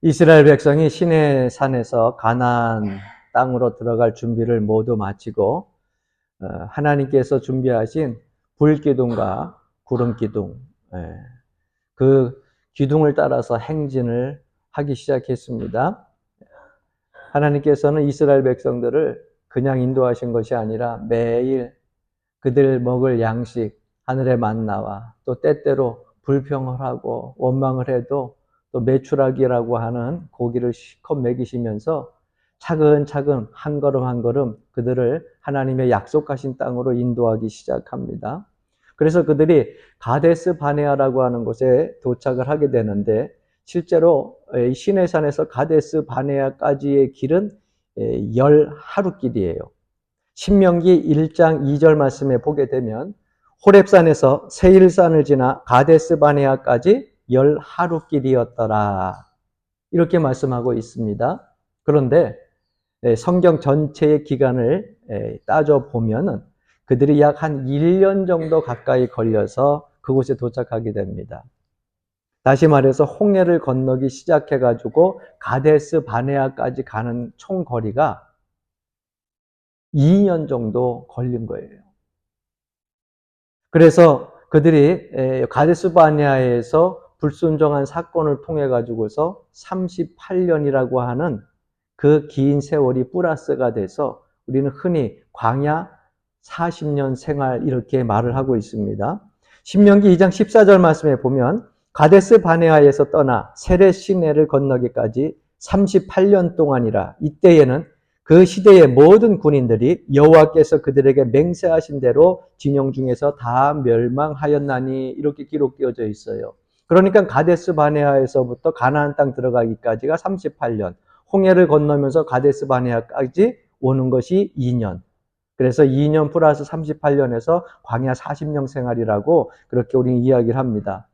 이스라엘 백성이 시내 산에서 가나안 땅으로 들어갈 준비를 모두 마치고 하나님께서 준비하신 불기둥과 구름기둥, 그 기둥을 따라서 행진을 하기 시작했습니다. 하나님께서는 이스라엘 백성들을 그냥 인도하신 것이 아니라 매일 그들 먹을 양식, 하늘의 만나와 또 때때로 불평을 하고 원망을 해도 또 메추라기라고 하는 고기를 실컷 먹이시면서 차근차근 한 걸음 한 걸음 그들을 하나님의 약속하신 땅으로 인도하기 시작합니다. 그래서 그들이 가데스 바네아라고 하는 곳에 도착을 하게 되는데, 실제로 시내산에서 가데스 바네아까지의 길은 10하루길이에요. 신명기 1장 2절 말씀에 보게 되면 호렙산에서 세일산을 지나 가데스 바네아까지 10하루길이었더라, 이렇게 말씀하고 있습니다. 그런데 성경 전체의 기간을 따져보면 그들이 약 한 1년 정도 가까이 걸려서 그곳에 도착하게 됩니다. 다시 말해서 홍해를 건너기 시작해가지고 가데스 바네아까지 가는 총 거리가 2년 정도 걸린 거예요. 그래서 그들이 가데스 바네아에서 불순종한 사건을 통해 가지고서 38년이라고 하는 그 긴 세월이 플러스가 돼서 우리는 흔히 광야 40년 생활 이렇게 말을 하고 있습니다. 신명기 2장 14절 말씀에 보면 가데스 바네아에서 떠나 세렛 시내를 건너기까지 38년 동안이라. 이때에는 그 시대의 모든 군인들이 여호와께서 그들에게 맹세하신 대로 진영 중에서 다 멸망하였나니, 이렇게 기록되어져 있어요. 그러니까 가데스 바네아에서부터 가나안 땅 들어가기까지가 38년, 홍해를 건너면서 가데스 바네아까지 오는 것이 2년. 그래서 2년 플러스 38년에서 광야 40년 생활이라고 그렇게 우리는 이야기를 합니다.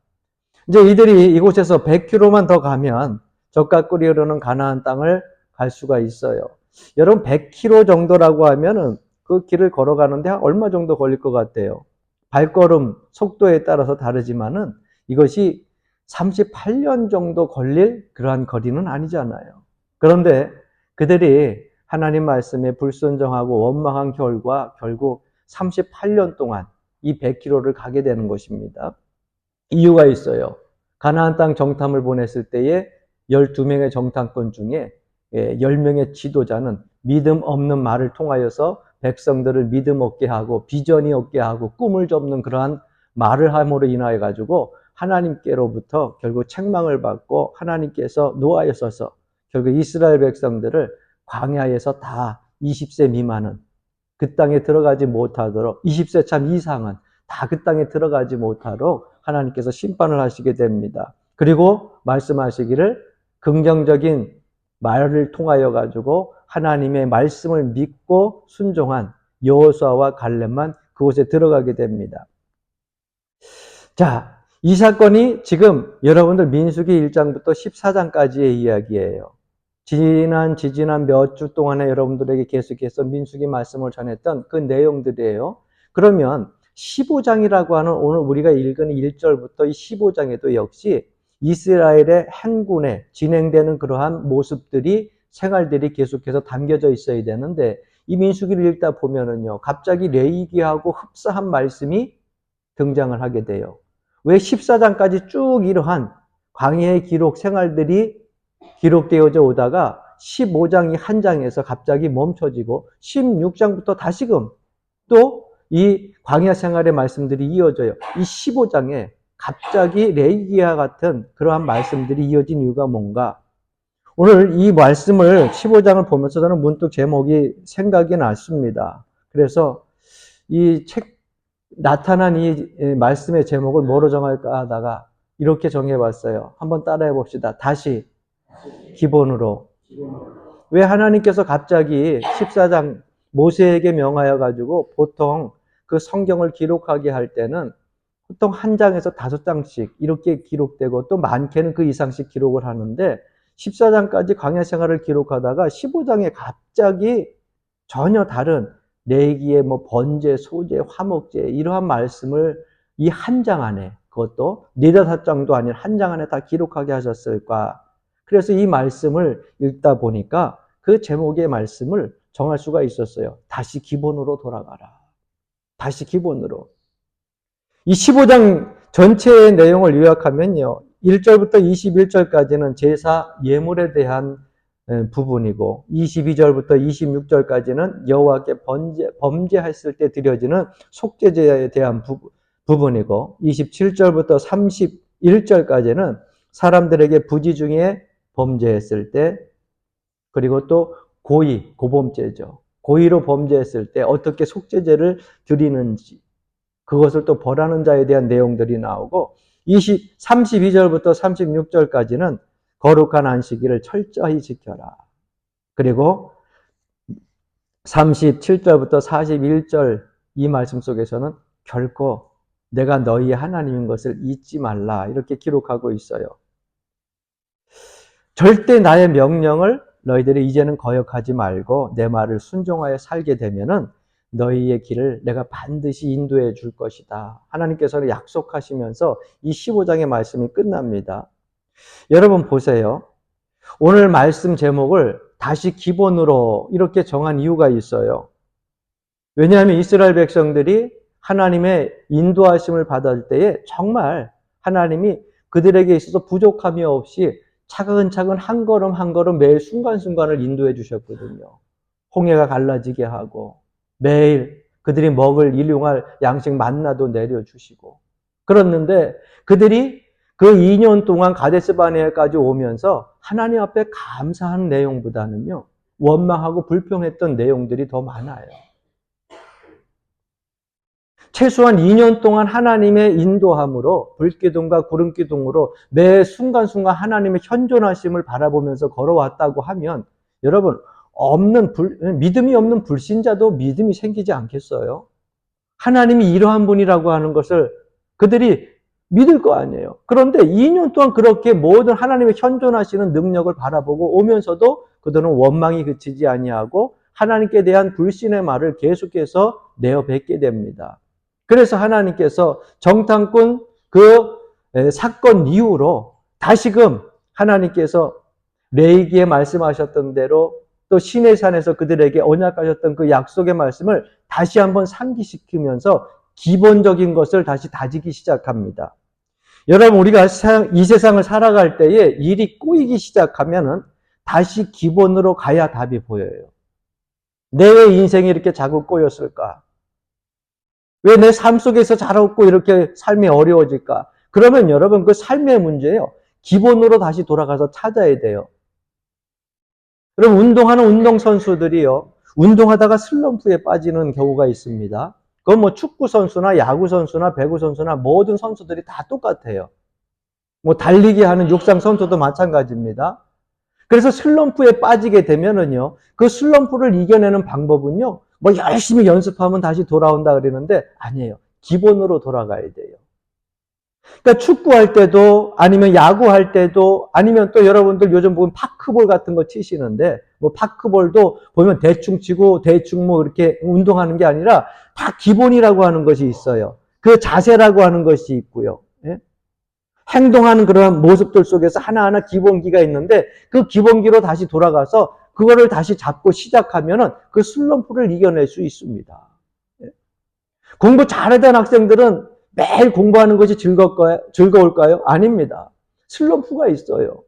이제 이들이 이곳에서 100km만 더 가면 젖과 꿀이 흐르는 가나안 땅을 갈 수가 있어요. 여러분, 100km 정도라고 하면은 그 길을 걸어가는데 얼마 정도 걸릴 것 같아요? 발걸음 속도에 따라서 다르지만은 이것이 38년 정도 걸릴 그러한 거리는 아니잖아요. 그런데 그들이 하나님 말씀에 불순종하고 원망한 결과 결국 38년 동안 이 100km를 가게 되는 것입니다. 이유가 있어요. 가나안 땅 정탐을 보냈을 때에 12명의 정탐꾼 중에 10명의 지도자는 믿음 없는 말을 통하여서 백성들을 믿음 없게 하고 비전이 없게 하고 꿈을 접는 그러한 말을 함으로 인하여 가지고 하나님께로부터 결국 책망을 받고 하나님께서 노하여서서 결국 이스라엘 백성들을 광야에서 다 20세 미만은 그 땅에 들어가지 못하도록, 20세 참 이상은 다 그 땅에 들어가지 못하도록 하나님께서 심판을 하시게 됩니다. 그리고 말씀하시기를 긍정적인 말을 통하여 가지고 하나님의 말씀을 믿고 순종한 여호수아와 갈렙만 그곳에 들어가게 됩니다. 자, 이 사건이 지금 여러분들 민수기 1장부터 14장까지의 이야기예요. 지지난 몇 주 동안에 여러분들에게 계속해서 민수기 말씀을 전했던 그 내용들이에요. 그러면 15장이라고 하는 오늘 우리가 읽은 1절부터 이 15장에도 역시 이스라엘의 행군에 진행되는 그러한 모습들이, 생활들이 계속해서 담겨져 있어야 되는데, 이 민수기를 읽다 보면은요, 갑자기 레위기하고 흡사한 말씀이 등장을 하게 돼요. 왜 14장까지 쭉 이러한 광야의 기록 생활들이 기록되어져 오다가 15장이 한 장에서 갑자기 멈춰지고 16장부터 다시금 또 이 광야 생활의 말씀들이 이어져요. 이 15장에 갑자기 레위기와 같은 그러한 말씀들이 이어진 이유가 뭔가? 오늘 이 말씀을 15장을 보면서 저는 문득 제목이 생각이 났습니다. 그래서 이 책 나타난 이 말씀의 제목을 뭐로 정할까 하다가 이렇게 정해봤어요. 한번 따라해 봅시다. 다시 기본으로. 왜 하나님께서 갑자기 14장 모세에게 명하여 가지고 보통 그 성경을 기록하게 할 때는 보통 한 장에서 5장씩 이렇게 기록되고 또 많게는 그 이상씩 기록을 하는데, 14장까지 광야 생활을 기록하다가 15장에 갑자기 전혀 다른 레위기의 뭐 번제, 소제, 화목제 이러한 말씀을 이 한 장 안에, 그것도 4-5장도 아닌 한 장 안에 다 기록하게 하셨을까? 그래서 이 말씀을 읽다 보니까 그 제목의 말씀을 정할 수가 있었어요. 다시 기본으로 돌아가라. 다시 기본으로. 이 15장 전체의 내용을 요약하면요. 1절부터 21절까지는 제사 예물에 대한 부분이고 22절부터 26절까지는 여호와께 범죄했을 때 드려지는 속죄제에 대한 부분이고 27절부터 31절까지는 사람들에게 부지 중에 범죄했을 때 그리고 또 고범죄죠. 고의로 범죄했을 때 어떻게 속죄제를 드리는지 그것을 또 벌하는 자에 대한 내용들이 나오고 32절부터 36절까지는 거룩한 안식일을 철저히 지켜라. 그리고 37절부터 41절 이 말씀 속에서는 결코 내가 너희의 하나님인 것을 잊지 말라 이렇게 기록하고 있어요. 절대 나의 명령을 너희들이 이제는 거역하지 말고 내 말을 순종하여 살게 되면은 너희의 길을 내가 반드시 인도해 줄 것이다. 하나님께서는 약속하시면서 이 15장의 말씀이 끝납니다. 여러분 보세요. 오늘 말씀 제목을 다시 기본으로 이렇게 정한 이유가 있어요. 왜냐하면 이스라엘 백성들이 하나님의 인도하심을 받을 때에 정말 하나님이 그들에게 있어서 부족함이 없이 차근차근 한 걸음 한 걸음 매일 순간순간을 인도해 주셨거든요. 홍해가 갈라지게 하고 매일 그들이 먹을 일용할 양식 만나도 내려주시고 그랬는데 그들이 그 2년 동안 가데스바네아까지 오면서 하나님 앞에 감사한 내용보다는요 원망하고 불평했던 내용들이 더 많아요. 최소한 2년 동안 하나님의 인도함으로 불기둥과 구름기둥으로 매 순간순간 하나님의 현존하심을 바라보면서 걸어왔다고 하면 여러분 믿음이 없는 불신자도 믿음이 생기지 않겠어요? 하나님이 이러한 분이라고 하는 것을 그들이 믿을 거 아니에요. 그런데 2년 동안 그렇게 모든 하나님의 현존하시는 능력을 바라보고 오면서도 그들은 원망이 그치지 아니하고 하나님께 대한 불신의 말을 계속해서 내어뱉게 됩니다. 그래서 하나님께서 정탐꾼 그 사건 이후로 다시금 하나님께서 레위기에 말씀하셨던 대로 또 시내산에서 그들에게 언약하셨던 그 약속의 말씀을 다시 한번 상기시키면서 기본적인 것을 다시 다지기 시작합니다. 여러분 우리가 이 세상을 살아갈 때에 일이 꼬이기 시작하면은 다시 기본으로 가야 답이 보여요. 내 인생이 이렇게 자꾸 꼬였을까? 왜 내 삶 속에서 자라고 이렇게 삶이 어려워질까? 그러면 여러분 그 삶의 문제예요. 기본으로 다시 돌아가서 찾아야 돼요. 여러분 운동하는 운동선수들이요. 운동하다가 슬럼프에 빠지는 경우가 있습니다. 그건 뭐 축구 선수나 야구 선수나 배구 선수나 모든 선수들이 다 똑같아요. 뭐 달리기 하는 육상 선수도 마찬가지입니다. 그래서 슬럼프에 빠지게 되면은요. 그 슬럼프를 이겨내는 방법은요. 뭐 열심히 연습하면 다시 돌아온다 그러는데 아니에요. 기본으로 돌아가야 돼요. 그러니까 축구할 때도 아니면 야구할 때도 아니면 또 여러분들 요즘 보면 파크볼 같은 거 치시는데 뭐 파크볼도 보면 대충 치고 대충 뭐 이렇게 운동하는 게 아니라 다 기본이라고 하는 것이 있어요. 그 자세라고 하는 것이 있고요. 예? 행동하는 그런 모습들 속에서 하나하나 기본기가 있는데 그 기본기로 다시 돌아가서 그거를 다시 잡고 시작하면은 그 슬럼프를 이겨낼 수 있습니다. 예? 공부 잘하던 학생들은 매일 공부하는 것이 즐거울까요? 아닙니다. 슬럼프가 있어요.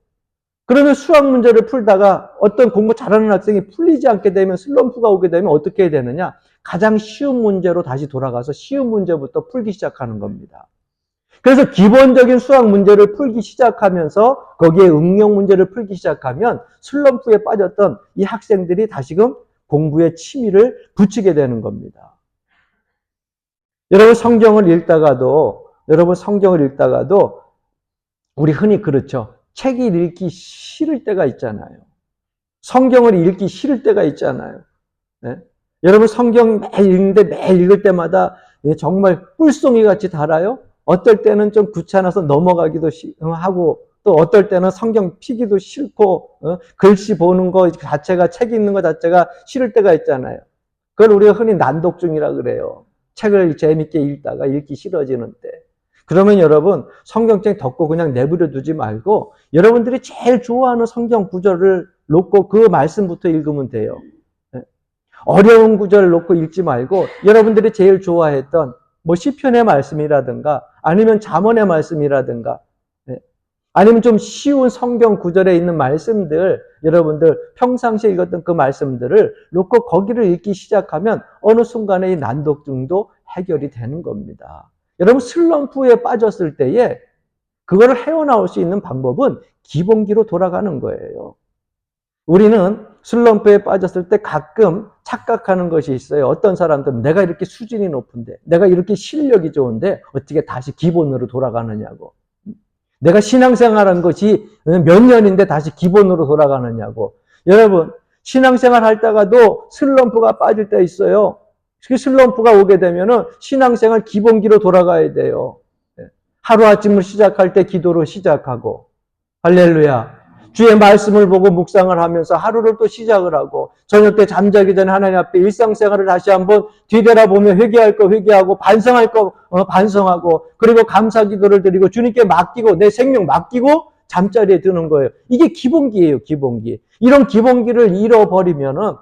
그러면 수학 문제를 풀다가 어떤 공부 잘하는 학생이 풀리지 않게 되면 슬럼프가 오게 되면 어떻게 해야 되느냐? 가장 쉬운 문제로 다시 돌아가서 쉬운 문제부터 풀기 시작하는 겁니다. 그래서 기본적인 수학 문제를 풀기 시작하면서 거기에 응용 문제를 풀기 시작하면 슬럼프에 빠졌던 이 학생들이 다시금 공부에 취미를 붙이게 되는 겁니다. 여러분 성경을 읽다가도 우리 흔히 그렇죠. 책을 읽기 싫을 때가 있잖아요. 성경을 읽기 싫을 때가 있잖아요. 네? 여러분 성경 매일 읽는데 매일 읽을 때마다 정말 꿀송이 같이 달아요. 어떨 때는 좀 귀찮아서 넘어가기도 하고 또 어떨 때는 성경 피기도 싫고 글씨 보는 거 자체가 책 읽는 거 자체가 싫을 때가 있잖아요. 그걸 우리가 흔히 난독증이라 그래요. 책을 재밌게 읽다가 읽기 싫어지는 때. 그러면 여러분 성경책 덮고 그냥 내버려 두지 말고 여러분들이 제일 좋아하는 성경 구절을 놓고 그 말씀부터 읽으면 돼요. 어려운 구절을 놓고 읽지 말고 여러분들이 제일 좋아했던 뭐 시편의 말씀이라든가 아니면 잠언의 말씀이라든가 아니면 좀 쉬운 성경 구절에 있는 말씀들, 여러분들 평상시에 읽었던 그 말씀들을 놓고 거기를 읽기 시작하면 어느 순간에 이 난독증도 해결이 되는 겁니다. 여러분 슬럼프에 빠졌을 때에 그거를 헤어나올 수 있는 방법은 기본기로 돌아가는 거예요. 우리는 슬럼프에 빠졌을 때 가끔 착각하는 것이 있어요. 어떤 사람들은 내가 이렇게 수준이 높은데, 내가 이렇게 실력이 좋은데 어떻게 다시 기본으로 돌아가느냐고. 내가 신앙생활한 것이 몇 년인데 다시 기본으로 돌아가느냐고. 여러분, 신앙생활 하다가도 슬럼프가 빠질 때 있어요. 그 슬럼프가 오게 되면은 신앙생활 기본기로 돌아가야 돼요. 하루아침을 시작할 때 기도로 시작하고, 할렐루야. 주의 말씀을 보고 묵상을 하면서 하루를 또 시작을 하고, 저녁 때 잠자기 전에 하나님 앞에 일상생활을 다시 한번 뒤돌아보며 회개할 거 회개하고, 반성할 거 반성하고, 그리고 감사 기도를 드리고, 주님께 맡기고, 내 생명 맡기고, 잠자리에 드는 거예요. 이게 기본기예요, 기본기. 이런 기본기를 잃어버리면은,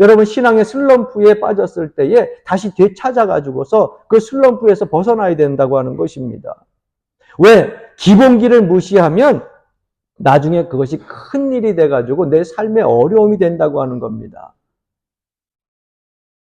여러분 신앙의 슬럼프에 빠졌을 때에 다시 되찾아가지고서 그 슬럼프에서 벗어나야 된다고 하는 것입니다. 왜? 기본기를 무시하면 나중에 그것이 큰 일이 돼가지고 내 삶에 어려움이 된다고 하는 겁니다.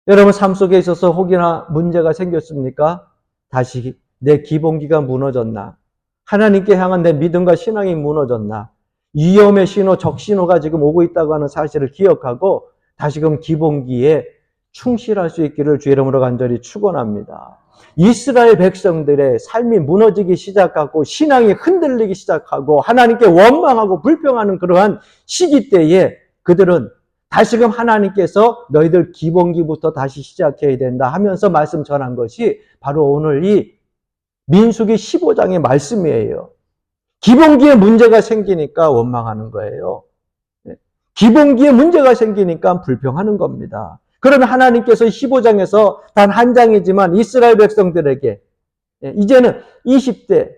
여러분 삶 속에 있어서 혹이나 문제가 생겼습니까? 다시 내 기본기가 무너졌나? 하나님께 향한 내 믿음과 신앙이 무너졌나? 위험의 신호, 적신호가 지금 오고 있다고 하는 사실을 기억하고 다시금 기본기에 충실할 수 있기를 주의 이름으로 간절히 축원합니다. 이스라엘 백성들의 삶이 무너지기 시작하고 신앙이 흔들리기 시작하고 하나님께 원망하고 불평하는 그러한 시기 때에 그들은 다시금 하나님께서 너희들 기본기부터 다시 시작해야 된다 하면서 말씀 전한 것이 바로 오늘 이 민수기 15장의 말씀이에요. 기본기에 문제가 생기니까 원망하는 거예요. 기본기에 문제가 생기니까 불평하는 겁니다. 그러면 하나님께서 15장에서 단 한 장이지만 이스라엘 백성들에게 이제는 20대,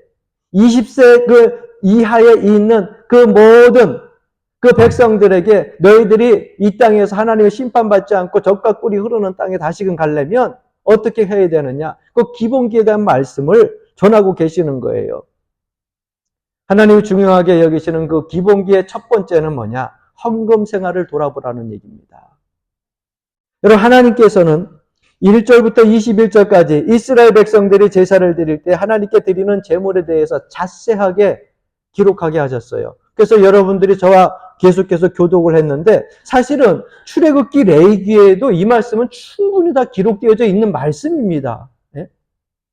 20세 그 이하에 있는 그 모든 그 백성들에게 너희들이 이 땅에서 하나님의 심판받지 않고 젖과 꿀이 흐르는 땅에 다시금 가려면 어떻게 해야 되느냐? 그 기본기에 대한 말씀을 전하고 계시는 거예요. 하나님이 중요하게 여기시는 그 기본기의 첫 번째는 뭐냐? 헌금 생활을 돌아보라는 얘기입니다. 여러분 하나님께서는 1절부터 21절까지 이스라엘 백성들이 제사를 드릴 때 하나님께 드리는 제물에 대해서 자세하게 기록하게 하셨어요. 그래서 여러분들이 저와 계속해서 교독을 했는데 사실은 출애굽기 레위기에도 이 말씀은 충분히 다 기록되어져 있는 말씀입니다.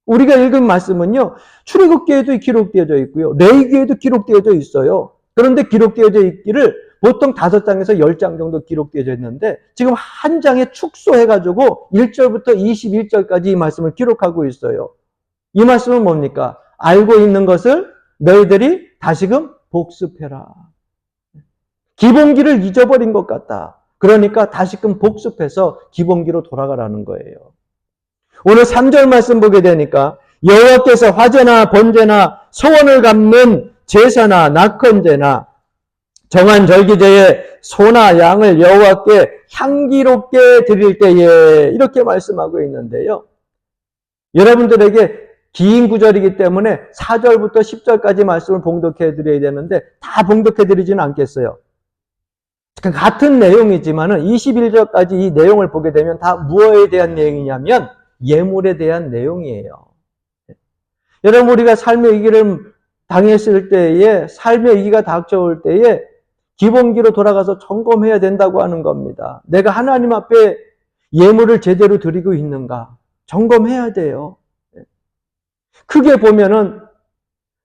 우리가 읽은 말씀은요. 출애굽기에도 기록되어져 있고요. 레위기에도 기록되어져 있어요. 그런데 기록되어져 있기를 보통 5장에서 10장 정도 기록되어져 있는데 지금 한 장에 축소해가지고 1절부터 21절까지 이 말씀을 기록하고 있어요. 이 말씀은 뭡니까? 알고 있는 것을 너희들이 다시금 복습해라. 기본기를 잊어버린 것 같다. 그러니까 다시금 복습해서 기본기로 돌아가라는 거예요. 오늘 3절 말씀 보게 되니까 여호와께서 화제나 번제나 소원을 갚는 제사나 낙헌제나 정한 절기제에 소나 양을 여호와께 향기롭게 드릴 때에 이렇게 말씀하고 있는데요. 여러분들에게 긴 구절이기 때문에 4절부터 10절까지 말씀을 봉독해 드려야 되는데 다 봉독해 드리지는 않겠어요. 같은 내용이지만은 21절까지 이 내용을 보게 되면 다 무엇에 대한 내용이냐면 예물에 대한 내용이에요. 여러분 우리가 삶의 위기를 당했을 때에 삶의 위기가 닥쳐올 때에 기본기로 돌아가서 점검해야 된다고 하는 겁니다. 내가 하나님 앞에 예물을 제대로 드리고 있는가 점검해야 돼요. 크게 보면은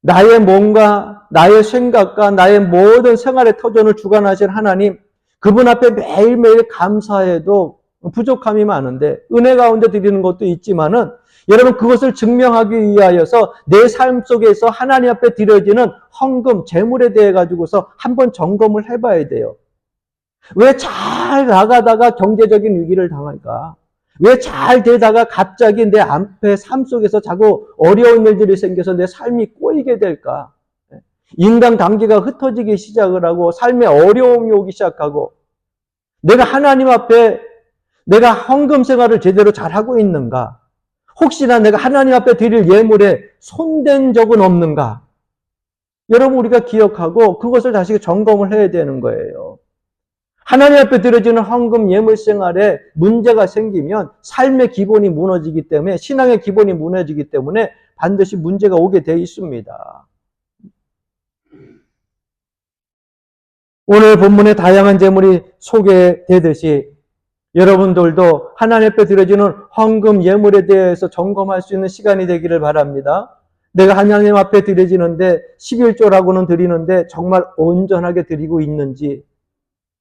나의 몸과 나의 생각과 나의 모든 생활의 터전을 주관하신 하나님 그분 앞에 매일매일 감사해도 부족함이 많은데 은혜 가운데 드리는 것도 있지만은 여러분 그것을 증명하기 위하여서 내 삶 속에서 하나님 앞에 드려지는 헌금, 재물에 대해 가지고서 한번 점검을 해봐야 돼요. 왜 잘 나가다가 경제적인 위기를 당할까? 왜 잘 되다가 갑자기 내 앞에 삶 속에서 자꾸 어려운 일들이 생겨서 내 삶이 꼬이게 될까? 인간 관계가 흩어지기 시작을 하고 삶에 어려움이 오기 시작하고 내가 하나님 앞에 내가 헌금 생활을 제대로 잘하고 있는가? 혹시나 내가 하나님 앞에 드릴 예물에 손댄 적은 없는가? 여러분 우리가 기억하고 그것을 다시 점검을 해야 되는 거예요. 하나님 앞에 드려지는 헌금 예물 생활에 문제가 생기면 삶의 기본이 무너지기 때문에 신앙의 기본이 무너지기 때문에 반드시 문제가 오게 돼 있습니다. 오늘 본문에 다양한 제물이 소개되듯이 여러분들도 하나님 앞에 드려지는 헌금 예물에 대해서 점검할 수 있는 시간이 되기를 바랍니다. 내가 하나님 앞에 드려지는데 11조라고는 드리는데 정말 온전하게 드리고 있는지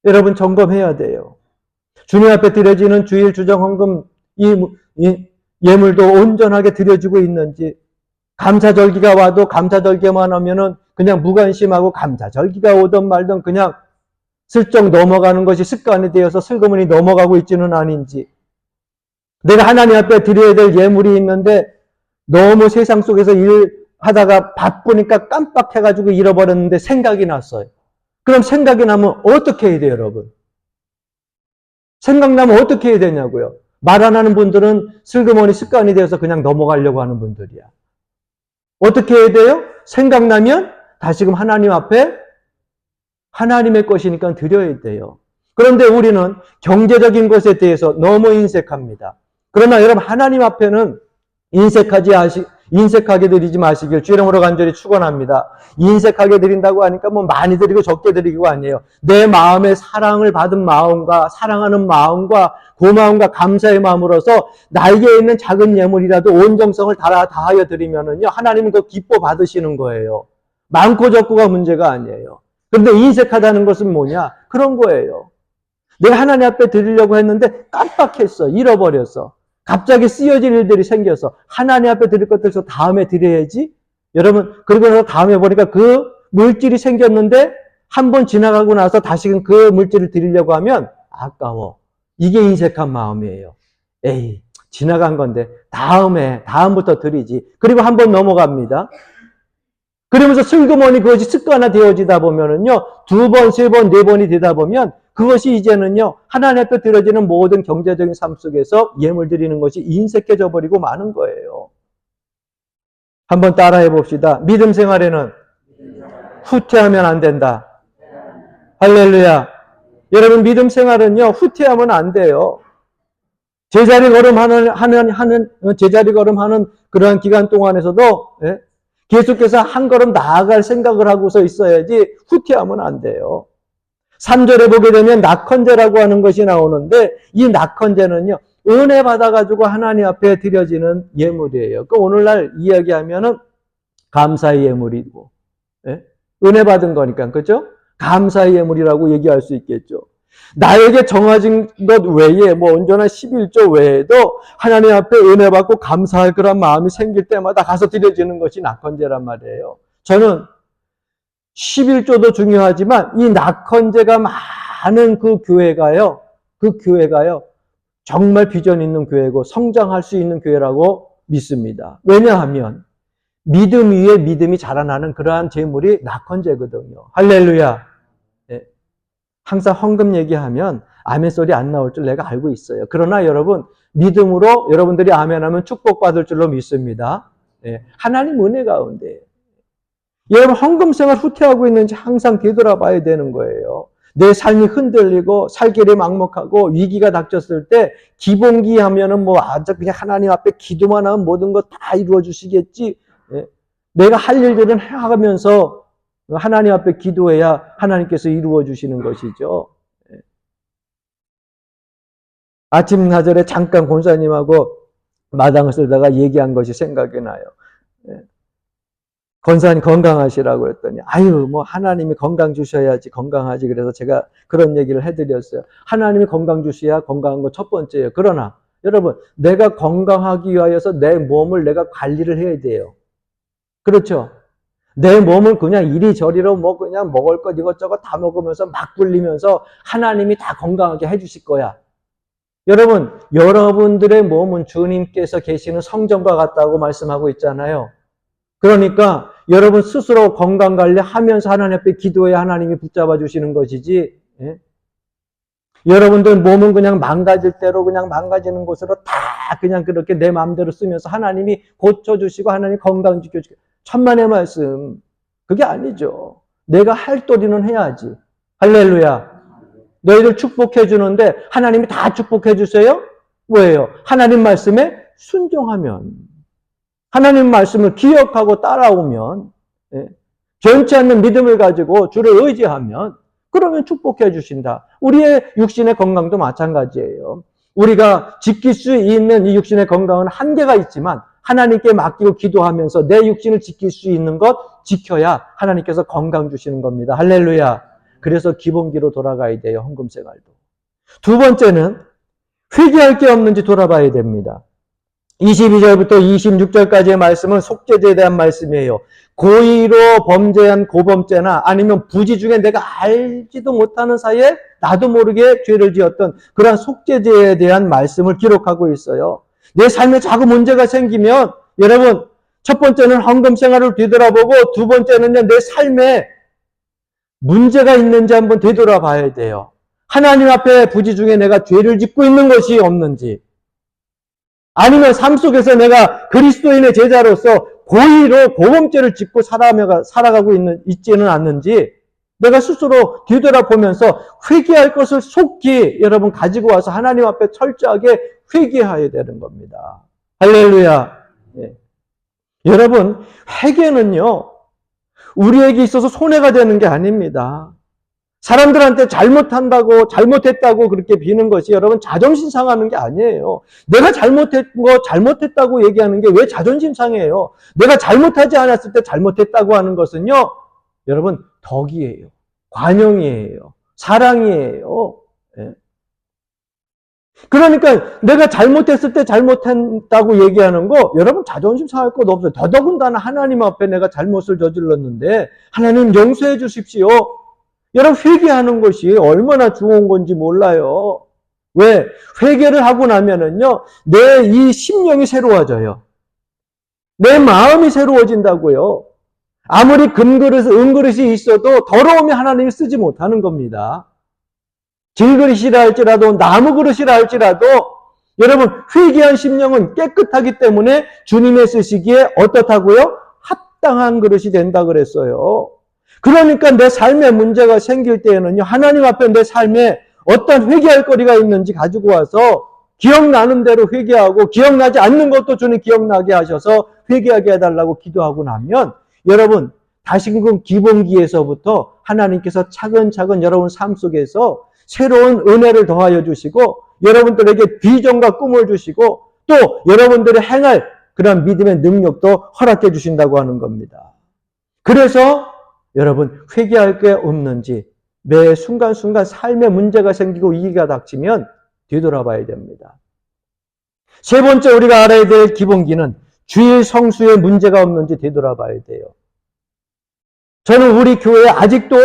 여러분 점검해야 돼요. 주님 앞에 드려지는 주일 주정 헌금 이 예물도 온전하게 드려지고 있는지 감사절기가 와도 감사절기만 하면은 그냥 무관심하고 감사절기가 오든 말든 그냥 슬쩍 넘어가는 것이 습관이 되어서 슬그머니 넘어가고 있지는 아닌지 내가 하나님 앞에 드려야 될 예물이 있는데 너무 세상 속에서 일하다가 바쁘니까 깜빡해가지고 잃어버렸는데 생각이 났어요. 그럼 생각이 나면 어떻게 해야 돼요, 여러분? 생각나면 어떻게 해야 되냐고요? 말 안 하는 분들은 슬그머니 습관이 되어서 그냥 넘어가려고 하는 분들이야. 어떻게 해야 돼요? 생각나면 다시금 하나님 앞에 하나님의 것이니까 드려야 돼요. 그런데 우리는 경제적인 것에 대해서 너무 인색합니다. 그러나 여러분 하나님 앞에는 인색하게 드리지 마시길 주의 이름으로 간절히 축원합니다. 인색하게 드린다고 하니까 뭐 많이 드리고 적게 드리고 아니에요. 내 마음에 사랑을 받은 마음과 사랑하는 마음과 고마움과 감사의 마음으로서 나에게 있는 작은 예물이라도 온 정성을 다하여 드리면은요 하나님은 그 기뻐 받으시는 거예요. 많고 적고가 문제가 아니에요. 그런데 인색하다는 것은 뭐냐? 그런 거예요. 내가 하나님 앞에 드리려고 했는데 깜빡했어. 잃어버렸어. 갑자기 쓰여질 일들이 생겨서 하나님 앞에 드릴 것들에서 다음에 드려야지. 여러분 그러고 나서 다음에 보니까 그 물질이 생겼는데 한 번 지나가고 나서 다시금 그 물질을 드리려고 하면 아까워. 이게 인색한 마음이에요. 에이 지나간 건데 다음부터 드리지. 그리고 한 번 넘어갑니다. 그러면서 슬그머니 그것이 습관화 되어지다 보면은요, 2번, 3번, 4번이 되다 보면 그것이 이제는요, 하나님 앞에 드려지는 모든 경제적인 삶 속에서 예물 드리는 것이 인색해져 버리고 마는 거예요. 한번 따라해 봅시다. 믿음 생활에는 후퇴하면 안 된다. 할렐루야. 여러분, 믿음 생활은요, 후퇴하면 안 돼요. 제자리 걸음하는 그러한 기간 동안에서도, 예? 계속해서 한 걸음 나아갈 생각을 하고서 있어야지 후퇴하면 안 돼요. 3절에 보게 되면 낙헌제라고 하는 것이 나오는데 이 낙헌제는요. 은혜 받아가지고 하나님 앞에 드려지는 예물이에요. 그 오늘날 이야기하면은 감사의 예물이고 예? 은혜 받은 거니까 그렇죠? 감사의 예물이라고 얘기할 수 있겠죠. 나에게 정해진 것 외에 뭐 온전한 11조 외에도 하나님 앞에 은혜 받고 감사할 그런 마음이 생길 때마다 가서 드려지는 것이 낙헌제란 말이에요. 저는 11조도 중요하지만 이 낙헌제가 많은 그 교회가요. 정말 비전 있는 교회고 성장할 수 있는 교회라고 믿습니다. 왜냐하면 믿음 위에 믿음이 자라나는 그러한 제물이 낙헌제거든요. 할렐루야. 항상 헌금 얘기하면 아멘 소리 안 나올 줄 내가 알고 있어요. 그러나 여러분 믿음으로 여러분들이 아멘하면 축복받을 줄로 믿습니다. 하나님 은혜 가운데 여러분 헌금 생활 후퇴하고 있는지 항상 되돌아봐야 되는 거예요. 내 삶이 흔들리고 살 길이 막막하고 위기가 닥쳤을 때 기본기 하면은 뭐 아주 그냥 하나님 앞에 기도만 하면 모든 거 다 이루어 주시겠지. 내가 할 일들은 해가면서 하나님 앞에 기도해야 하나님께서 이루어 주시는 것이죠. 아침 나절에 잠깐 권사님하고 마당을 쓸다가 얘기한 것이 생각이 나요. 권사님 건강하시라고 했더니 아유 뭐 하나님이 건강 주셔야지 건강하지 그래서 제가 그런 얘기를 해드렸어요. 하나님이 건강 주셔야 건강한 거 첫 번째예요. 그러나 여러분 내가 건강하기 위하여서 내 몸을 내가 관리를 해야 돼요. 그렇죠? 내 몸을 그냥 이리저리로 뭐 그냥 먹을 것 이것저것 다 먹으면서 막 굴리면서 하나님이 다 건강하게 해주실 거야. 여러분, 여러분들의 몸은 주님께서 계시는 성전과 같다고 말씀하고 있잖아요. 그러니까 여러분 스스로 건강관리하면서 하나님 앞에 기도해야 하나님이 붙잡아 주시는 것이지, 예? 여러분들 몸은 그냥 망가질 대로 그냥 망가지는 곳으로 다 그냥 그렇게 내 마음대로 쓰면서 하나님이 고쳐주시고 하나님 건강 지켜주시고 천만의 말씀. 그게 아니죠. 내가 할 도리는 해야지. 할렐루야. 너희들 축복해 주는데 하나님이 다 축복해 주세요? 왜요? 하나님 말씀에 순종하면, 하나님 말씀을 기억하고 따라오면, 예? 변치 않는 믿음을 가지고 주를 의지하면 그러면 축복해 주신다. 우리의 육신의 건강도 마찬가지예요. 우리가 지킬 수 있는 이 육신의 건강은 한계가 있지만 하나님께 맡기고 기도하면서 내 육신을 지킬 수 있는 것 지켜야 하나님께서 건강 주시는 겁니다. 할렐루야. 그래서 기본기로 돌아가야 돼요. 헌금 생활도. 두 번째는 회개할 게 없는지 돌아봐야 됩니다. 22절부터 26절까지의 말씀은 속죄제에 대한 말씀이에요. 고의로 범죄한 고범죄나 아니면 부지 중에 내가 알지도 못하는 사이에 나도 모르게 죄를 지었던 그러한 속죄제에 대한 말씀을 기록하고 있어요. 내 삶에 자꾸 문제가 생기면 여러분, 첫 번째는 헌금 생활을 뒤돌아보고 두 번째는요, 내 삶에 문제가 있는지 한번 되돌아봐야 돼요. 하나님 앞에 부지 중에 내가 죄를 짓고 있는 것이 없는지, 아니면 삶 속에서 내가 그리스도인의 제자로서 고의로 고범죄를 짓고 살아가고 있지는 않는지 내가 스스로 뒤돌아보면서 회개할 것을 속히 여러분 가지고 와서 하나님 앞에 철저하게 회개해야 되는 겁니다. 할렐루야. 예. 여러분, 회개는요, 우리에게 있어서 손해가 되는 게 아닙니다. 사람들한테 잘못했다고 그렇게 비는 것이 여러분 자존심 상하는 게 아니에요. 내가 잘못했다고 얘기하는 게 왜 자존심 상해요? 내가 잘못하지 않았을 때 잘못했다고 하는 것은요, 여러분 덕이에요. 관용이에요. 사랑이에요. 예. 그러니까 내가 잘못했을 때 잘못했다고 얘기하는 거 여러분 자존심 상할 것 없어요. 더더군다나 하나님 앞에 내가 잘못을 저질렀는데 하나님 용서해 주십시오. 여러분 회개하는 것이 얼마나 좋은 건지 몰라요. 왜? 회개를 하고 나면은요, 내 이 심령이 새로워져요. 내 마음이 새로워진다고요. 아무리 은그릇이 있어도 더러우면 하나님이 쓰지 못하는 겁니다. 질그릇이라 할지라도 나무 그릇이라 할지라도 여러분 회개한 심령은 깨끗하기 때문에 주님의 쓰시기에 어떻다고요? 합당한 그릇이 된다 그랬어요. 그러니까 내 삶에 문제가 생길 때에는요, 하나님 앞에 내 삶에 어떤 회개할 거리가 있는지 가지고 와서 기억나는 대로 회개하고 기억나지 않는 것도 주님 기억나게 하셔서 회개하게 해달라고 기도하고 나면 여러분 다시금 기본기에서부터 하나님께서 차근차근 여러분 삶 속에서 새로운 은혜를 더하여 주시고 여러분들에게 비전과 꿈을 주시고 또 여러분들이 행할 그런 믿음의 능력도 허락해 주신다고 하는 겁니다. 그래서 여러분 회개할 게 없는지 매 순간순간 삶에 문제가 생기고 위기가 닥치면 뒤돌아봐야 됩니다. 세 번째 우리가 알아야 될 기본기는 주일 성수에 문제가 없는지 뒤돌아봐야 돼요. 저는 우리 교회에 아직도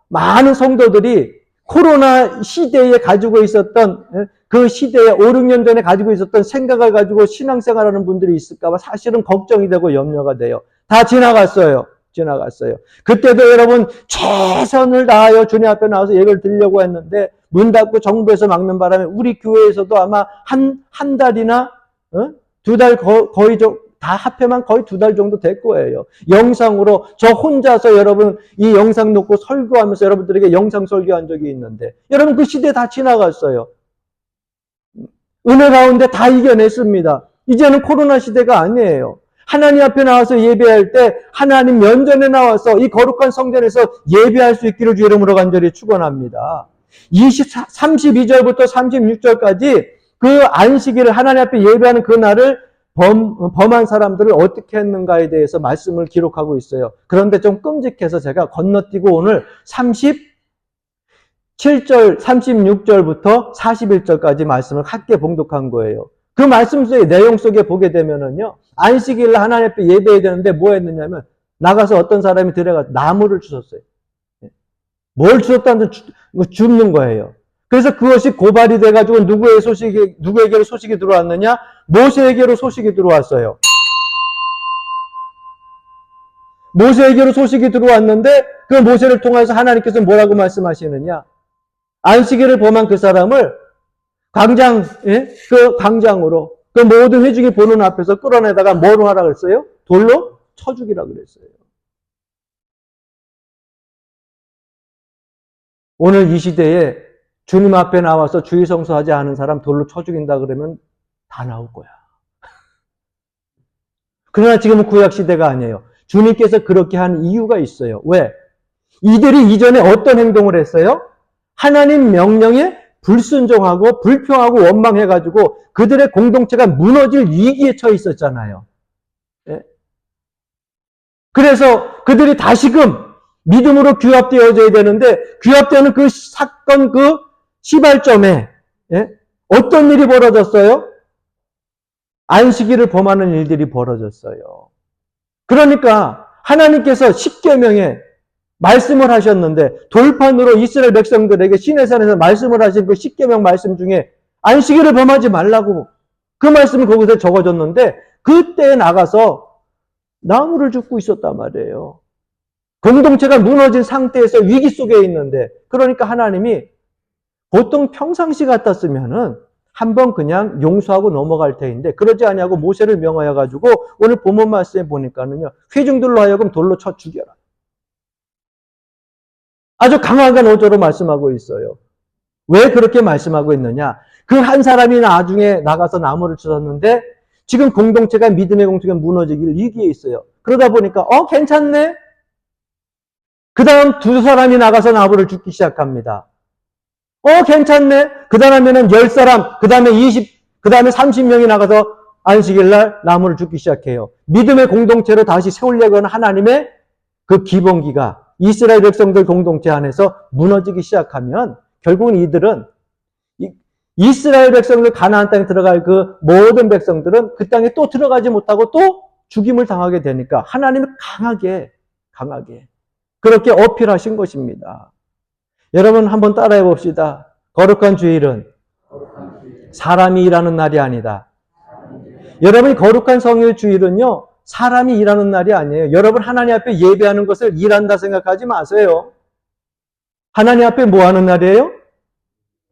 많은 성도들이 코로나 시대에 가지고 있었던 그 시대에 5, 6년 전에 가지고 있었던 생각을 가지고 신앙생활하는 분들이 있을까 봐 사실은 걱정이 되고 염려가 돼요. 다 지나갔어요. 그때도 여러분 최선을 다하여 주님 앞에 나와서 예배를 드리려고 했는데 문 닫고 정부에서 막는 바람에 우리 교회에서도 아마 한 달이나 두 달 거의 다 합해만 거의 2달 정도 될 거예요. 영상으로 저 혼자서 여러분 이 영상 놓고 설교하면서 여러분들에게 영상 설교한 적이 있는데 여러분 그 시대 다 지나갔어요. 은혜 가운데 다 이겨냈습니다. 이제는 코로나 시대가 아니에요. 하나님 앞에 나와서 예배할 때 하나님 면전에 나와서 이 거룩한 성전에서 예배할 수 있기를 주 이름으로 간절히 축원합니다. 32절부터 36절까지 그 안식일을 하나님 앞에 예배하는 그 날을 범한 사람들을 어떻게 했는가에 대해서 말씀을 기록하고 있어요. 그런데 좀 끔찍해서 제가 건너뛰고 오늘 37절, 36절부터 41절까지 말씀을 함께 봉독한 거예요. 그 말씀 속의 내용 속에 보게 되면은요, 안식일 하나님 앞에 예배해야 되는데 뭐 했느냐면, 나가서 어떤 사람이 들어가서 나무를 주웠어요. 뭘 주웠다는 줍는 거예요. 그래서 그것이 고발이 돼가지고 누구에게로 소식이 들어왔느냐? 모세에게로 소식이 들어왔어요. 모세에게로 소식이 들어왔는데 그 모세를 통해서 하나님께서 뭐라고 말씀하시느냐? 안식일을 범한 그 사람을 그 광장으로 그 모든 회중이 보는 앞에서 끌어내다가 뭐로 하라 그랬어요? 돌로 쳐 죽이라 그랬어요. 오늘 이 시대에 주님 앞에 나와서 주의 성수하지 않은 사람 돌로 쳐 죽인다 그러면 다 나올 거야. 그러나 지금은 구약 시대가 아니에요. 주님께서 그렇게 한 이유가 있어요. 왜? 이들이 이전에 어떤 행동을 했어요? 하나님 명령에 불순종하고 불평하고 원망해가지고 그들의 공동체가 무너질 위기에 처해 있었잖아요. 예? 그래서 그들이 다시금 믿음으로 규합되어져야 되는데 규합되는 그 사건 그 시발점에 어떤 일이 벌어졌어요? 안식일을 범하는 일들이 벌어졌어요. 그러니까 하나님께서 십계명에 말씀을 하셨는데 돌판으로 이스라엘 백성들에게 시내산에서 말씀을 하신 그 십계명 말씀 중에 안식일을 범하지 말라고 그 말씀이 거기서 적어졌는데 그때 나가서 나무를 줍고 있었단 말이에요. 공동체가 무너진 상태에서 위기 속에 있는데 그러니까 하나님이 보통 평상시 같았으면은 한번 그냥 용서하고 넘어갈 테인데 그러지 아니하고 모세를 명하여 가지고 오늘 본문 말씀에 보니까는요. 회중들로 하여금 돌로 쳐 죽여라. 아주 강하게 어조로 말씀하고 있어요. 왜 그렇게 말씀하고 있느냐? 그 한 사람이 나중에 나가서 나무를 주셨는데 지금 공동체가 믿음의 공동체가 무너지길 위기에 있어요. 그러다 보니까 괜찮네? 그 다음 두 사람이 나가서 나무를 줍기 시작합니다. 괜찮네? 그 다음에는 10사람, 그 다음에 20, 그 다음에 30명이 나가서 안식일날 나무를 줍기 시작해요. 믿음의 공동체로 다시 세우려고 하는 하나님의 그 기본기가 이스라엘 백성들 공동체 안에서 무너지기 시작하면 결국은 이들은 이스라엘 백성들 가나안 땅에 들어갈 그 모든 백성들은 그 땅에 또 들어가지 못하고 또 죽임을 당하게 되니까 하나님이 강하게 그렇게 어필하신 것입니다. 여러분 한번 따라해 봅시다. 거룩한 주일은 사람이 일하는 날이 아니다. 여러분이 거룩한 성일 주일은요. 사람이 일하는 날이 아니에요. 여러분 하나님 앞에 예배하는 것을 일한다 생각하지 마세요. 하나님 앞에 뭐 하는 날이에요?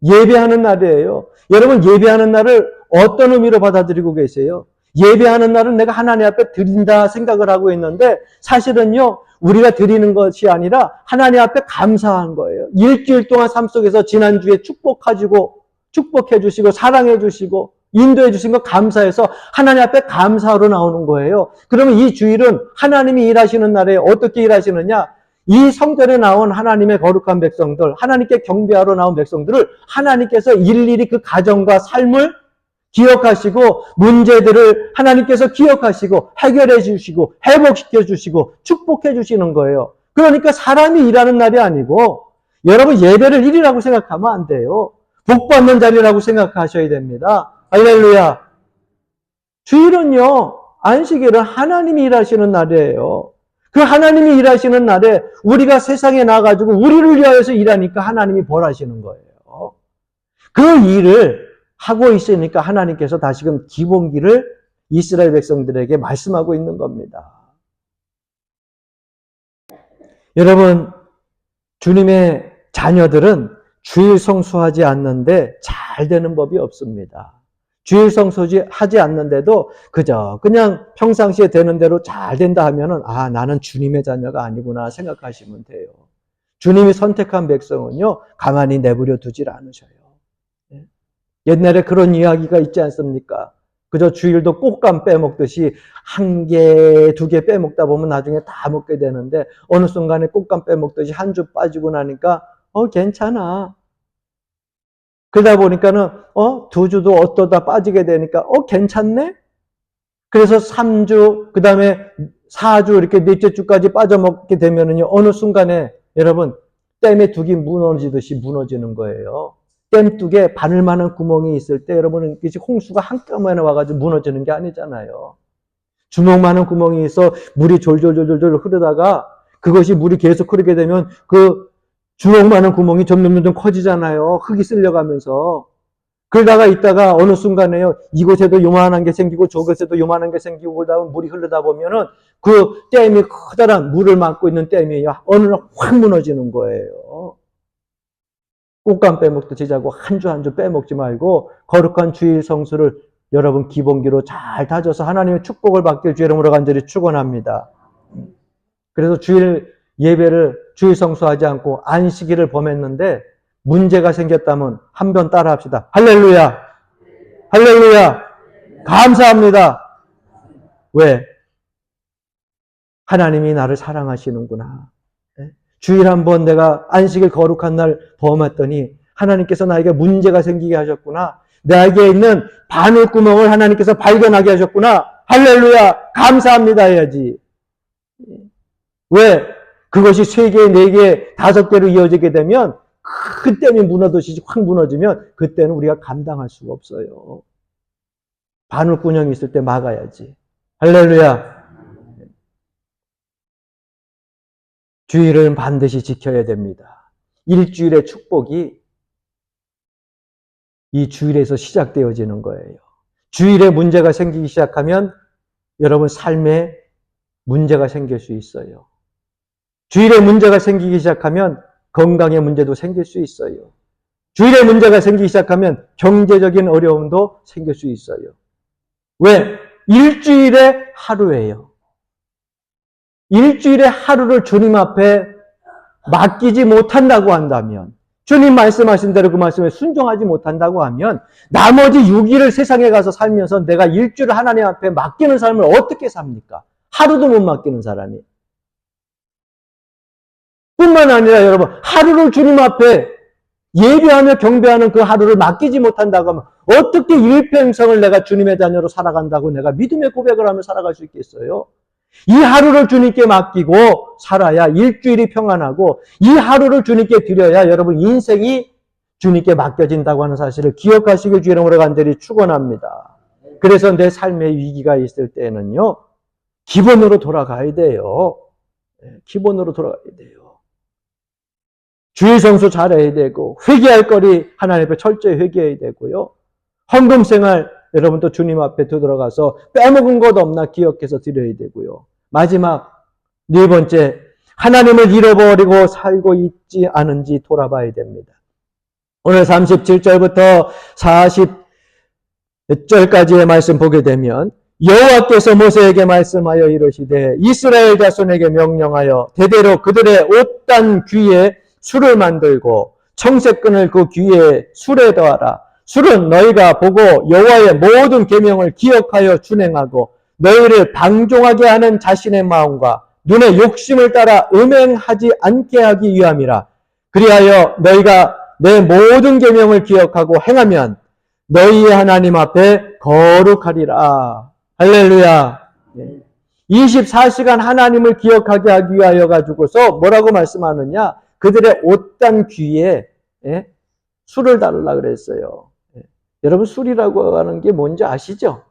예배하는 날이에요. 여러분 예배하는 날을 어떤 의미로 받아들이고 계세요? 예배하는 날은 내가 하나님 앞에 드린다 생각을 하고 있는데 사실은요. 우리가 드리는 것이 아니라 하나님 앞에 감사한 거예요. 일주일 동안 삶 속에서 지난주에 축복해 주시고 사랑해 주시고 인도해 주신 거 감사해서 하나님 앞에 감사로 나오는 거예요. 그러면 이 주일은 하나님이 일하시는 날에 어떻게 일하시느냐? 이 성전에 나온 하나님의 거룩한 백성들, 하나님께 경배하러 나온 백성들을 하나님께서 일일이 그 가정과 삶을 기억하시고 문제들을 하나님께서 기억하시고 해결해 주시고 회복시켜 주시고 축복해 주시는 거예요. 그러니까 사람이 일하는 날이 아니고 여러분 예배를 일이라고 생각하면 안 돼요. 복받는 자리라고 생각하셔야 됩니다. 할렐루야. 주일은요. 안식일은 하나님이 일하시는 날이에요. 그 하나님이 일하시는 날에 우리가 세상에 나가지고 우리를 위하여서 일하니까 하나님이 벌하시는 거예요. 그 일을 하고 있으니까 하나님께서 다시금 기본기를 이스라엘 백성들에게 말씀하고 있는 겁니다. 여러분, 주님의 자녀들은 주일 성수하지 않는데 잘 되는 법이 없습니다. 주일 성수하지 않는데도 그냥 평상시에 되는 대로 잘 된다 하면은 나는 주님의 자녀가 아니구나 생각하시면 돼요. 주님이 선택한 백성은요 가만히 내버려 두질 않으셔요. 옛날에 그런 이야기가 있지 않습니까? 그저 주일도 꽃감 빼먹듯이 한 개, 두 개 빼먹다 보면 나중에 다 먹게 되는데 어느 순간에 꽃감 빼먹듯이 한 주 빠지고 나니까 괜찮아. 그러다 보니까는 두 주도 어떠다 빠지게 되니까 괜찮네? 그래서 3주, 그 다음에 4주 이렇게 넷째 주까지 빠져먹게 되면은요 어느 순간에 여러분 댐의 둑이 무너지듯이 무너지는 거예요. 댐둑에 바늘만한 구멍이 있을 때 여러분은 홍수가 한꺼번에 와가지고 무너지는 게 아니잖아요. 주먹만한 구멍이 있어 물이 졸졸 흐르다가 그것이 물이 계속 흐르게 되면 그 주먹만한 구멍이 점점 커지잖아요. 흙이 쓸려가면서. 그러다가 있다가 어느 순간에요. 이곳에도 요만한 게 생기고 저곳에도 요만한 게 생기고 그러다 보면 물이 흐르다 보면은 그 댐이 커다란 물을 막고 있는 댐이 어느 날 확 무너지는 거예요. 꽃감 빼먹듯이 자고 한 주 한 주 빼먹지 말고 거룩한 주일 성수를 여러분 기본기로 잘 다져서 하나님의 축복을 받길 주의 이름으로 간절히 축원합니다. 그래서 주일 예배를 주일 성수하지 않고 안식일을 범했는데 문제가 생겼다면 한 번 따라 합시다. 할렐루야! 할렐루야! 감사합니다. 왜? 하나님이 나를 사랑하시는구나. 주일 한 번 내가 안식일 거룩한 날 범했더니 하나님께서 나에게 문제가 생기게 하셨구나. 나에게 있는 바늘구멍을 하나님께서 발견하게 하셨구나. 할렐루야! 감사합니다 해야지. 왜? 그것이 3개, 4개, 5개로 이어지게 되면 그때는 무너듯이 확 무너지면 그때는 우리가 감당할 수가 없어요. 바늘구멍이 있을 때 막아야지. 할렐루야! 주일은 반드시 지켜야 됩니다. 일주일의 축복이 이 주일에서 시작되어지는 거예요. 주일에 문제가 생기기 시작하면 여러분 삶에 문제가 생길 수 있어요. 주일에 문제가 생기기 시작하면 건강에 문제도 생길 수 있어요. 주일에 문제가 생기기 시작하면 경제적인 어려움도 생길 수 있어요. 왜? 일주일에 하루예요. 일주일에 하루를 주님 앞에 맡기지 못한다고 한다면, 주님 말씀하신 대로 그 말씀에 순종하지 못한다고 하면 나머지 6일을 세상에 가서 살면서 내가 일주일을 하나님 앞에 맡기는 삶을 어떻게 삽니까? 하루도 못 맡기는 사람이. 뿐만 아니라 여러분, 하루를 주님 앞에 예배하며 경배하는 그 하루를 맡기지 못한다고 하면 어떻게 일평생을 내가 주님의 자녀로 살아간다고 내가 믿음의 고백을 하며 살아갈 수 있겠어요? 이 하루를 주님께 맡기고 살아야 일주일이 평안하고 이 하루를 주님께 드려야 여러분 인생이 주님께 맡겨진다고 하는 사실을 기억하시길 주의 이름으로 간절히 축원합니다. 그래서 내 삶에 위기가 있을 때는요. 기본으로 돌아가야 돼요. 기본으로 돌아가야 돼요. 주일 성수 잘해야 되고 회개할 거리 하나님 앞에 철저히 회개해야 되고요. 헌금 생활 여러분도 주님 앞에 들어가서 빼먹은 것 없나 기억해서 드려야 되고요. 마지막 4번째, 하나님을 잃어버리고 살고 있지 않은지 돌아봐야 됩니다. 오늘 37절부터 40절까지의 말씀 보게 되면 여호와께서 모세에게 말씀하여 이르시되 이스라엘 자손에게 명령하여 대대로 그들의 옷단 귀에 술을 만들고 청색끈을 그 귀에 술에 더하라. 술은 너희가 보고 여호와의 모든 계명을 기억하여 준행하고 너희를 방종하게 하는 자신의 마음과 눈의 욕심을 따라 음행하지 않게 하기 위함이라. 그리하여 너희가 내 모든 계명을 기억하고 행하면 너희의 하나님 앞에 거룩하리라. 할렐루야. 24시간 하나님을 기억하게 하기 위하여 가지고서 뭐라고 말씀하느냐? 그들의 옷단 귀에 술을 달라 그랬어요. 여러분 술이라고 하는 게 뭔지 아시죠?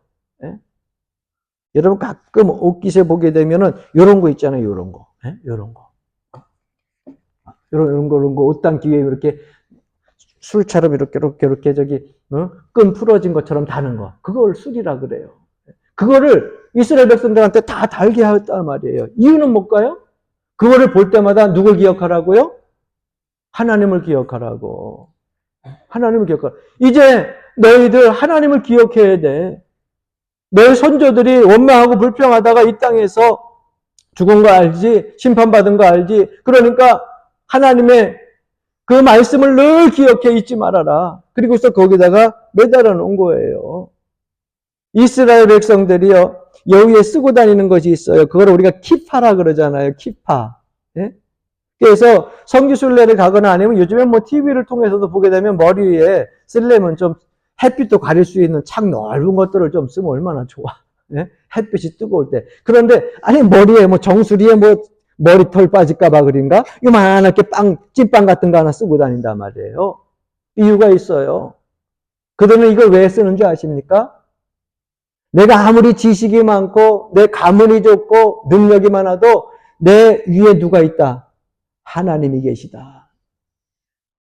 여러분 가끔 옷깃에 보게 되면은 이런 거 있잖아요. 이런 거. 이런 거. 이런 거 옷단 귀에 이렇게 술처럼 이렇게 저기 끈 풀어진 것처럼 다는 거. 그걸 술이라 그래요. 그거를 이스라엘 백성들한테 다 달게 했단 말이에요. 이유는 뭘까요? 그거를 볼 때마다 누굴 기억하라고요? 하나님을 기억하라고. 하나님을 기억하라. 이제 너희들 하나님을 기억해야 돼. 너희 손조들이 원망하고 불평하다가 이 땅에서 죽은 거 알지? 심판받은 거 알지? 그러니까 하나님의 그 말씀을 늘 기억해 잊지 말아라. 그리고서 거기다가 매달아 놓은 거예요. 이스라엘 백성들이요. 여기에 쓰고 다니는 것이 있어요. 그걸 우리가 키파라 그러잖아요. 키파. 예? 그래서 성지순례를 가거나 아니면 요즘에 뭐 TV를 통해서도 보게 되면 머리 위에 쓰려면 좀 햇빛도 가릴 수 있는 창 넓은 것들을 좀 쓰면 얼마나 좋아. 예? 햇빛이 뜨거울 때. 그런데 아니 머리에 뭐 정수리에 뭐 머리털 빠질까봐 그런가? 요만하게 찐빵 같은 거 하나 쓰고 다닌단 말이에요. 이유가 있어요. 그들은 이걸 왜 쓰는 줄 아십니까? 내가 아무리 지식이 많고 내 가문이 좋고 능력이 많아도 내 위에 누가 있다? 하나님이 계시다.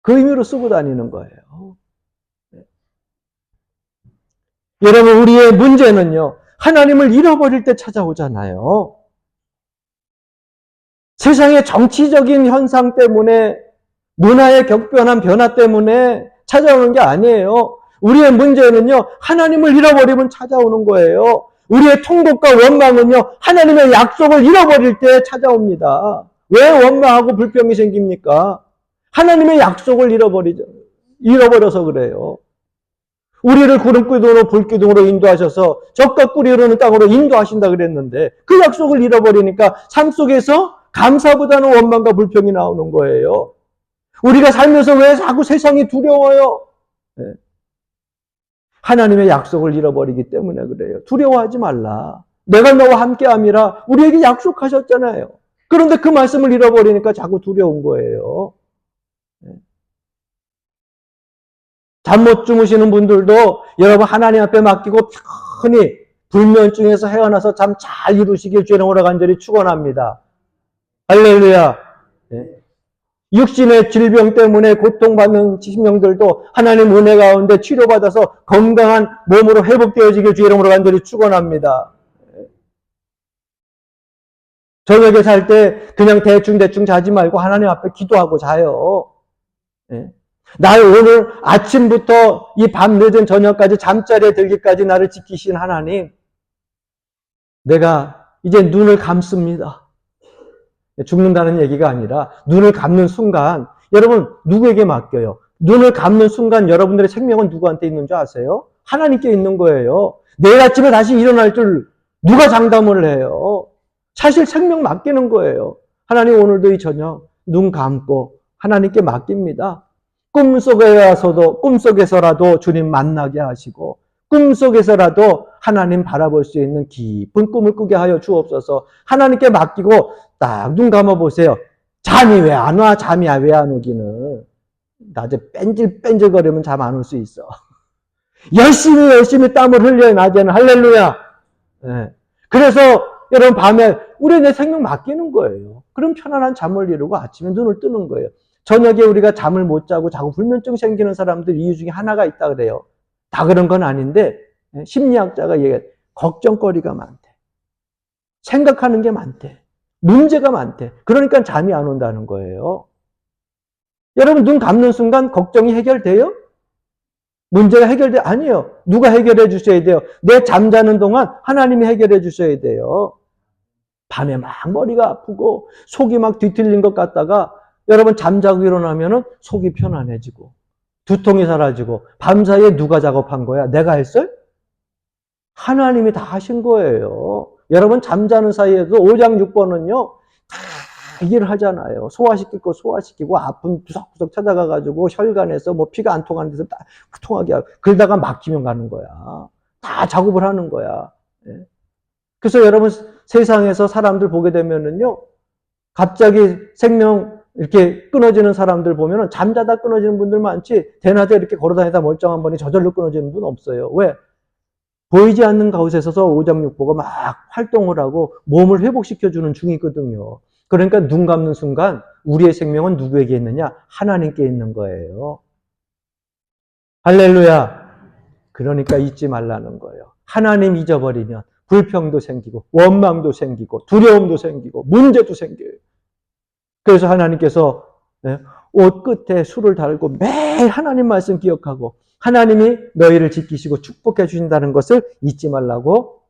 그 의미로 쓰고 다니는 거예요. 여러분, 우리의 문제는요, 하나님을 잃어버릴 때 찾아오잖아요. 세상의 정치적인 현상 때문에, 문화의 격변한 변화 때문에 찾아오는 게 아니에요. 우리의 문제는요, 하나님을 잃어버리면 찾아오는 거예요. 우리의 통곡과 원망은요, 하나님의 약속을 잃어버릴 때 찾아옵니다. 왜 원망하고 불평이 생깁니까? 하나님의 약속을 잃어버려서 그래요. 우리를 구름기둥으로 불기둥으로 인도하셔서 적과 꿀이 흐르는 땅으로 인도하신다 그랬는데 그 약속을 잃어버리니까 삶 속에서 감사보다는 원망과 불평이 나오는 거예요. 우리가 살면서 왜 자꾸 세상이 두려워요? 네. 하나님의 약속을 잃어버리기 때문에 그래요. 두려워하지 말라. 내가 너와 함께함이라 우리에게 약속하셨잖아요. 그런데 그 말씀을 잃어버리니까 자꾸 두려운 거예요. 잠 못 주무시는 분들도 여러분 하나님 앞에 맡기고 편히 불면증에서 헤어나서 잠 잘 이루시길 주의 이름으로 간절히 축원합니다. 할렐루야. 육신의 질병 때문에 고통받는 심령들도 하나님 은혜 가운데 치료받아서 건강한 몸으로 회복되어지길 주의 이름으로 간절히 축원합니다. 저녁에 잘 때 그냥 대충 자지 말고 하나님 앞에 기도하고 자요. 나를 오늘 아침부터 이 밤 늦은 저녁까지 잠자리에 들기까지 나를 지키신 하나님, 내가 이제 눈을 감습니다. 죽는다는 얘기가 아니라 눈을 감는 순간 여러분 누구에게 맡겨요? 눈을 감는 순간 여러분들의 생명은 누구한테 있는 줄 아세요? 하나님께 있는 거예요. 내일 아침에 다시 일어날 줄 누가 장담을 해요? 사실 생명 맡기는 거예요. 하나님 오늘도 이 저녁 눈 감고 하나님께 맡깁니다. 꿈속에서라도 주님 만나게 하시고 꿈속에서라도 하나님 바라볼 수 있는 깊은 꿈을 꾸게 하여 주옵소서. 하나님께 맡기고 딱 눈 감아보세요. 잠이 왜 안 와? 잠이 왜 안 오기는. 낮에 뺀질뺀질거리면 잠 안 올 수 있어. 열심히 땀을 흘려요. 낮에는. 할렐루야. 네. 그래서 여러분 밤에 우리 내 생명 맡기는 거예요. 그럼 편안한 잠을 이루고 아침에 눈을 뜨는 거예요. 저녁에 우리가 잠을 못 자고 자꾸 불면증 생기는 사람들 이유 중에 하나가 있다 그래요. 다 그런 건 아닌데 심리학자가 얘기해 걱정거리가 많대. 생각하는 게 많대. 문제가 많대. 그러니까 잠이 안 온다는 거예요. 여러분 눈 감는 순간 걱정이 해결돼요? 문제가 해결돼? 아니에요. 누가 해결해 주셔야 돼요? 내 잠자는 동안 하나님이 해결해 주셔야 돼요. 밤에 막 머리가 아프고 속이 막 뒤틀린 것 같다가 여러분 잠자고 일어나면은 속이 편안해지고 두통이 사라지고 밤사이에 누가 작업한 거야? 내가 했어요? 하나님이 다 하신 거예요. 여러분 잠자는 사이에도 5장 6번은요 다 일을 하잖아요. 소화시킬 거 소화시키고 아픈 구석구석 찾아가가지고 혈관에서 뭐 피가 안 통하는 데서 딱 통하게 하고 그러다가 막히면 가는 거야. 다 작업을 하는 거야. 그래서 여러분 세상에서 사람들 보게 되면은요 갑자기 생명 이렇게 끊어지는 사람들 보면은 잠자다 끊어지는 분들 많지 대낮에 이렇게 걸어다니다 멀쩡한 분이 저절로 끊어지는 분 없어요. 왜? 보이지 않는 가운데서 5장육보가 막 활동을 하고 몸을 회복시켜주는 중이거든요. 그러니까 눈 감는 순간 우리의 생명은 누구에게 있느냐? 하나님께 있는 거예요. 할렐루야. 그러니까 잊지 말라는 거예요. 하나님 잊어버리면 불평도 생기고 원망도 생기고 두려움도 생기고 문제도 생겨요. 그래서 하나님께서 옷 끝에 술을 달고 매일 하나님 말씀 기억하고 하나님이 너희를 지키시고 축복해 주신다는 것을 잊지 말라고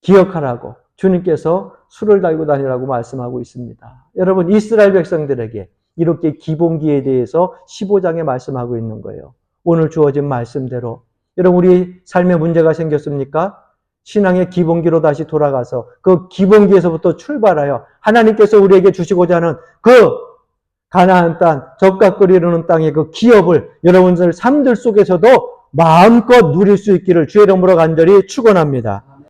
기억하라고 주님께서 술을 달고 다니라고 말씀하고 있습니다. 여러분 이스라엘 백성들에게 이렇게 기본기에 대해서 15장에 말씀하고 있는 거예요. 오늘 주어진 말씀대로 여러분 우리 삶에 문제가 생겼습니까? 신앙의 기본기로 다시 돌아가서 그 기본기에서부터 출발하여 하나님께서 우리에게 주시고자 하는 그 가나안 땅, 젖과 꿀이 흐르는 땅의 그 기업을 여러분들 삶들 속에서도 마음껏 누릴 수 있기를 주의 이름으로 간절히 축원합니다.